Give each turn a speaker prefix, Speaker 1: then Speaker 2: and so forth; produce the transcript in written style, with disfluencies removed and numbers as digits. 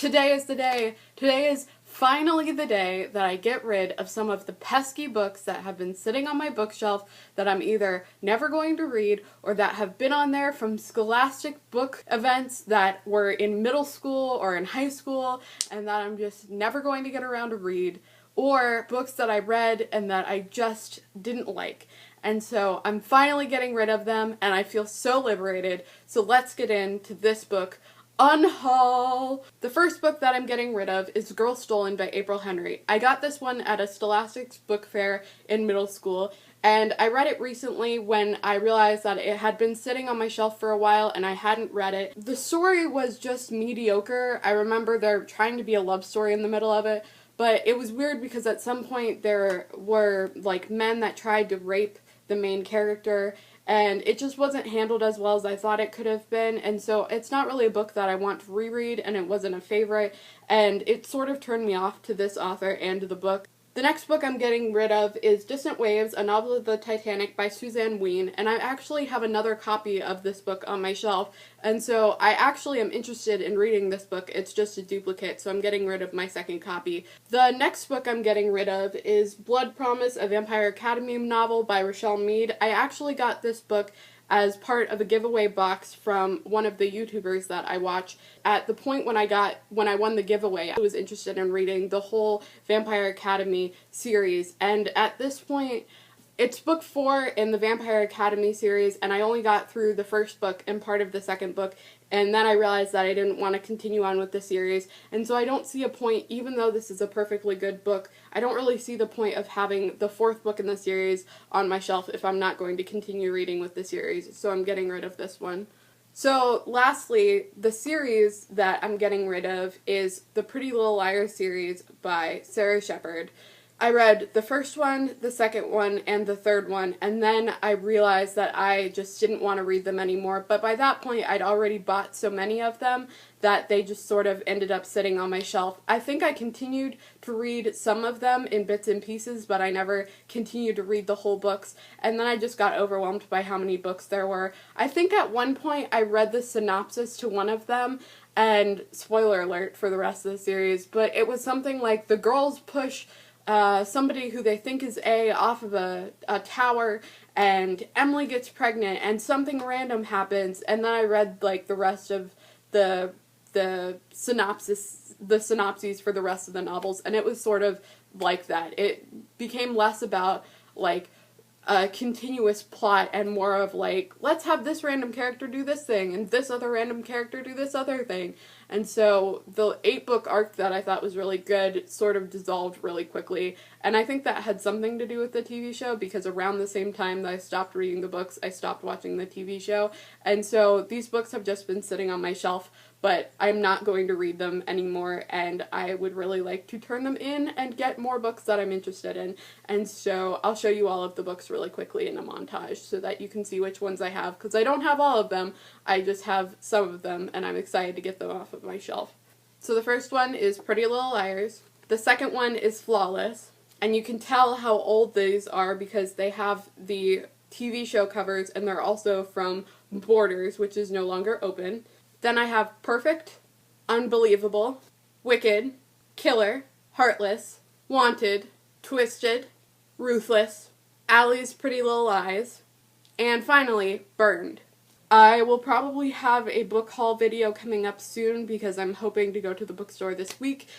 Speaker 1: Today is the day. Today is finally the day that I get rid of some of the pesky books that have been sitting on my bookshelf that I'm either never going to read or that have been on there from scholastic book events that were in middle school or in high school and that I'm just never going to get around to read, or books that I read and that I just didn't like. And so I'm finally getting rid of them and I feel so liberated. So let's get into this book, Unhaul! The first book that I'm getting rid of is Girl Stolen by April Henry. I got this one at a Scholastics book fair in middle school, and I read it recently when I realized that it had been sitting on my shelf for a while and I hadn't read it. The story was just mediocre. I remember there trying to be a love story in the middle of it, but it was weird because at some point there were like men that tried to rape the main character, and it just wasn't handled as well as I thought it could have been, and so it's not really a book that I want to reread, and it wasn't a favorite, and it sort of turned me off to this author and to the book. The next book I'm getting rid of is Distant Waves, a novel of the Titanic by Suzanne Wein, and I actually have another copy of this book on my shelf, and so I actually am interested in reading this book. It's just a duplicate, so I'm getting rid of my second copy. The next book I'm getting rid of is Blood Promise, a Vampire Academy novel by Rochelle Mead. I actually got this book as part of a giveaway box from one of the YouTubers that I watch. At the point when I won the giveaway, I was interested in reading the whole Vampire Academy series, and at this point, it's book 4 in the Vampire Academy series, and I only got through the first book and part of the second book, and then I realized that I didn't want to continue on with the series, and so I don't see a point, even though this is a perfectly good book, I don't really see the point of having the 4th book in the series on my shelf if I'm not going to continue reading with the series, so I'm getting rid of this one. So, lastly, the series that I'm getting rid of is the Pretty Little Liars series by Sarah Shepard. I read the first one, the second one, and the third one, and then I realized that I just didn't want to read them anymore, but by that point I'd already bought so many of them that they just sort of ended up sitting on my shelf. I think I continued to read some of them in bits and pieces, but I never continued to read the whole books, and then I just got overwhelmed by how many books there were. I think at one point I read the synopsis to one of them, and spoiler alert for the rest of the series, but it was something like the girls push somebody who they think is A off of a tower, and Emily gets pregnant, and something random happens, and then I read like the rest of the synopses for the rest of the novels, and it was sort of like that. It became less about like a continuous plot and more of like, let's have this random character do this thing and this other random character do this other thing. And so the 8-book arc that I thought was really good sort of dissolved really quickly, and I think that had something to do with the TV show, because around the same time that I stopped reading the books, I stopped watching the TV show, and so these books have just been sitting on my shelf, but I'm not going to read them anymore, and I would really like to turn them in and get more books that I'm interested in, and so I'll show you all of the books really quickly in a montage so that you can see which ones I have, because I don't have all of them, I just have some of them, and I'm excited to get them off of my shelf. So the first one is Pretty Little Liars, the second one is Flawless, and you can tell how old these are because they have the TV show covers, and they're also from Borders, which is no longer open. Then I have Perfect, Unbelievable, Wicked, Killer, Heartless, Wanted, Twisted, Ruthless, Allie's Pretty Little Lies, and finally, Burned. I will probably have a book haul video coming up soon because I'm hoping to go to the bookstore this week.